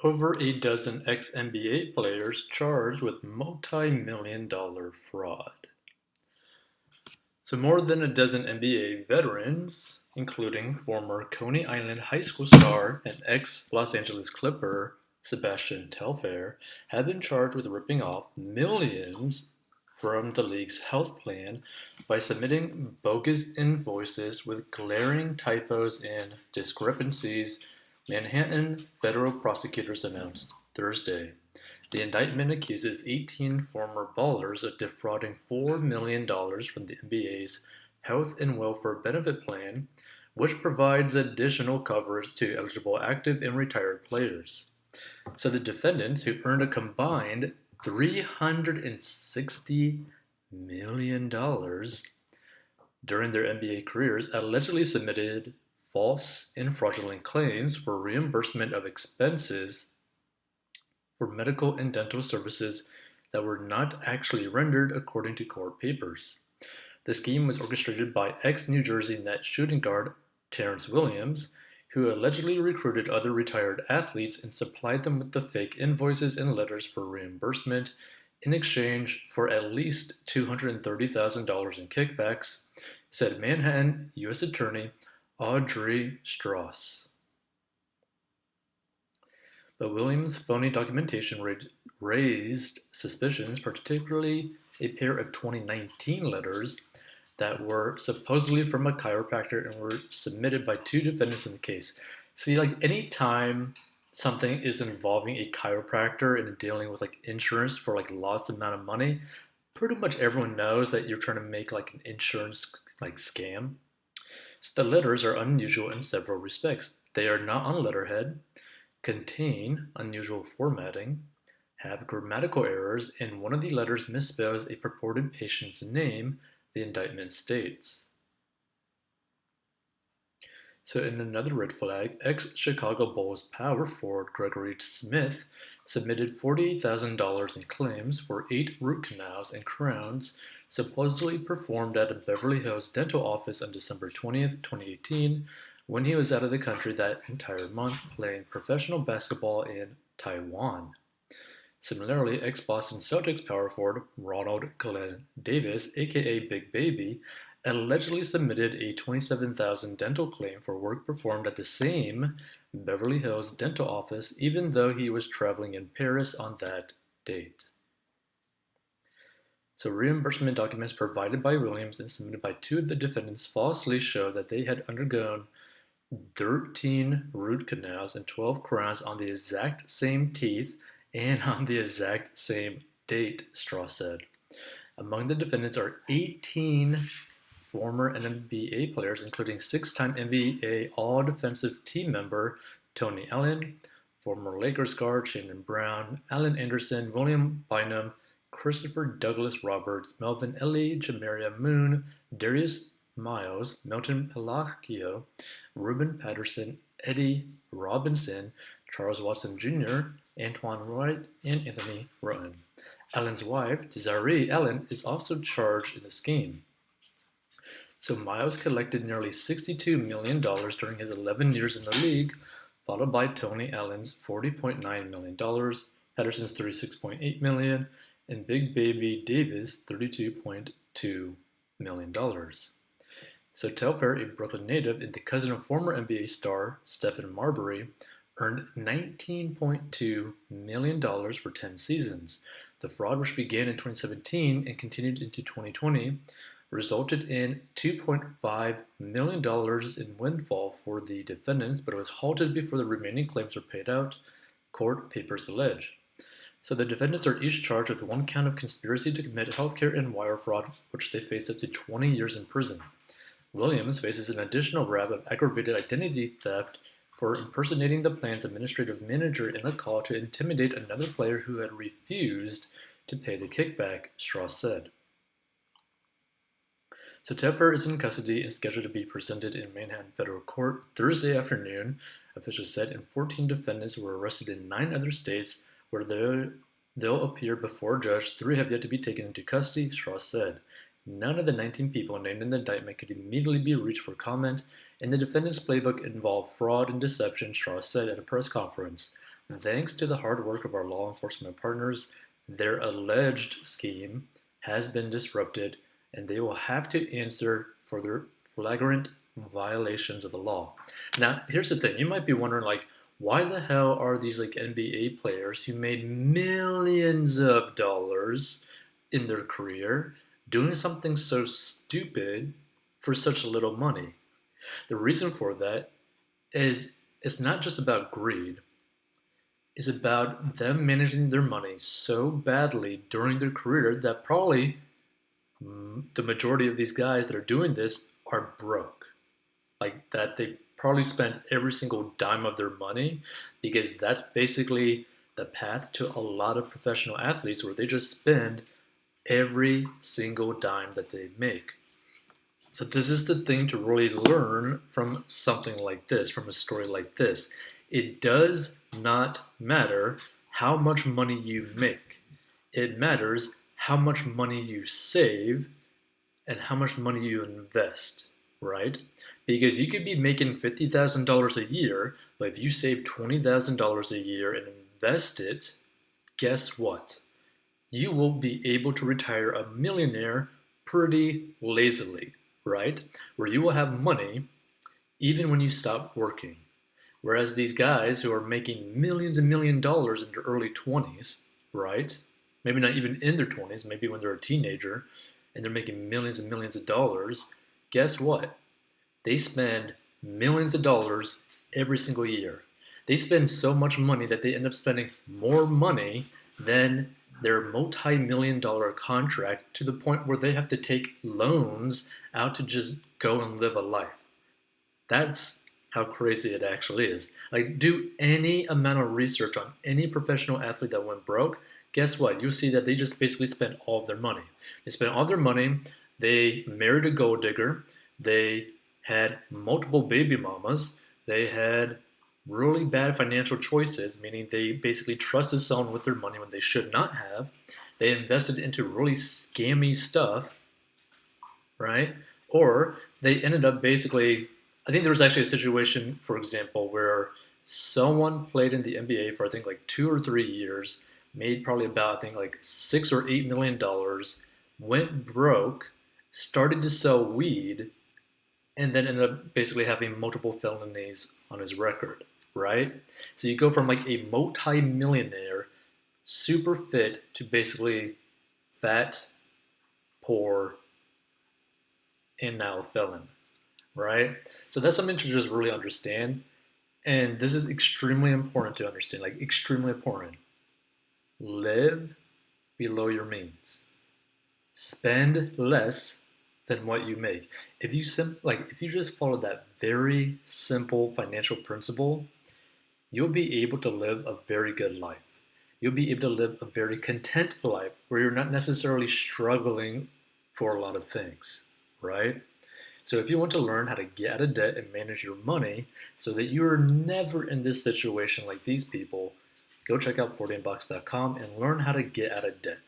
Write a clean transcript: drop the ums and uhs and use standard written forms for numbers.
Over a dozen ex-NBA players charged with multi-million-dollar fraud. So more than a dozen NBA veterans, including former Coney Island high school star and ex-Los Angeles Clipper Sebastian Telfair, have been charged with ripping off millions from the league's health plan by submitting bogus invoices with glaring typos and discrepancies, Manhattan federal prosecutors announced Thursday. The indictment accuses 18 former ballers of defrauding $4 million from the NBA's Health and Welfare Benefit Plan, which provides additional coverage to eligible active and retired players. So the defendants, who earned a combined $360 million during their NBA careers, allegedly submitted false and fraudulent claims for reimbursement of expenses for medical and dental services that were not actually rendered according to court papers. The scheme was orchestrated by ex-New Jersey Nets shooting guard Terrence Williams, who allegedly recruited other retired athletes and supplied them with the fake invoices and letters for reimbursement in exchange for at least $230,000 in kickbacks, said Manhattan U.S. Attorney Audrey Strauss. But Williams' phony documentation raised suspicions, particularly a pair of 2019 letters that were supposedly from a chiropractor and were submitted by two defendants in the case. See, like any time something is involving a chiropractor and dealing with like insurance for like lots amount of money, pretty much everyone knows that you're trying to make like an insurance like scam. So the letters are unusual in several respects. They are not on letterhead, contain unusual formatting, have grammatical errors, and one of the letters misspells a purported patient's name, the indictment states. So in another red flag, ex-Chicago Bulls power forward Gregory Smith submitted $48,000 in claims for 8 root canals and crowns supposedly performed at a Beverly Hills dental office on December 20th, 2018, when he was out of the country that entire month playing professional basketball in Taiwan. Similarly, ex-Boston Celtics power forward Ronald Glenn Davis, aka Big Baby, allegedly submitted a $27,000 dental claim for work performed at the same Beverly Hills dental office, even though he was traveling in Paris on that date. So reimbursement documents provided by Williams and submitted by two of the defendants falsely show that they had undergone 13 root canals and 12 crowns on the exact same teeth and on the exact same date, Strauss said. Among the defendants are 18 former NBA players, including six-time NBA All-Defensive Team member Tony Allen, former Lakers guard Shannon Brown, Allen Anderson, William Bynum, Christopher Douglas Roberts, Melvin Ely, Jamaria Moon, Darius Miles, Milton Pelacchio, Ruben Patterson, Eddie Robinson, Charles Watson Jr., Antoine Wright, and Anthony Rowan. Allen's wife, Desiree Allen, is also charged in the scheme. So Miles collected nearly $62 million during his 11 years in the league, followed by Tony Allen's $40.9 million, Patterson's $36.8 million, and Big Baby Davis $32.2 million. So Telfair, a Brooklyn native and the cousin of former NBA star Stephen Marbury, earned $19.2 million for 10 seasons. The fraud, which began in 2017 and continued into 2020, resulted in $2.5 million in windfall for the defendants, but it was halted before the remaining claims were paid out, court papers allege. So the defendants are each charged with one count of conspiracy to commit healthcare and wire fraud, which they face up to 20 years in prison. Williams faces an additional rap of aggravated identity theft for impersonating the plan's administrative manager in a call to intimidate another player who had refused to pay the kickback, Strauss said. So Telfair is in custody and scheduled to be presented in Manhattan federal court Thursday afternoon, officials said, and 14 defendants were arrested in 9 other states where they'll appear before a judge. 3 have yet to be taken into custody, Strauss said. None of the 19 people named in the indictment could immediately be reached for comment, and the defendant's playbook involved fraud and deception, Strauss said at a press conference. Thanks to the hard work of our law enforcement partners, their alleged scheme has been disrupted and they will have to answer for their flagrant violations of the law. Now, here's the thing. You might be wondering like why the hell are these like NBA players who made millions of dollars in their career doing something so stupid for such little money? The reason for that is it's not just about greed, it's about them managing their money so badly during their career that probably the majority of these guys that are doing this are broke. Like that they probably spent every single dime of their money because that's basically the path to a lot of professional athletes where they just spend every single dime that they make. So this is the thing to really learn from something like this, from a story like this. It does not matter how much money you make. It matters how much money you save and how much money you invest, right? Because you could be making $50,000 a year, but if you save $20,000 a year and invest it, guess what? You will be able to retire a millionaire pretty lazily, right? Where you will have money even when you stop working. Whereas these guys who are making millions and million dollars in their early 20s, right? Maybe not even in their 20s, maybe when they're a teenager and they're making millions and millions of dollars, guess what? They spend millions of dollars every single year. They spend so much money that they end up spending more money than their multi-million dollar contract to the point where they have to take loans out to just go and live a life. That's how crazy it actually is. Like, do any amount of research on any professional athlete that went broke. Guess what? You'll see that they just basically spent all of their money. They spent all their money. They married a gold digger. They had multiple baby mamas. They had really bad financial choices, meaning they basically trusted someone with their money when they should not have. They invested into really scammy stuff, right? Or they ended up basically, I think there was actually a situation, for example, where someone played in the NBA for I think like 2 or 3 years, made probably about I think like $6 or $8 million, went broke, started to sell weed, and then ended up basically having multiple felonies on his record, right? So you go from like a multi-millionaire, super fit, to basically fat, poor, and now a felon, right? So that's something to just really understand. And this is extremely important to understand, like extremely important. Live below your means. Spend less than what you make. If you if you just follow that very simple financial principle, you'll be able to live a very good life. You'll be able to live a very content life where you're not necessarily struggling for a lot of things, right? So if you want to learn how to get out of debt and manage your money so that you're never in this situation like these people, go check out 40inbox.com and learn how to get out of debt.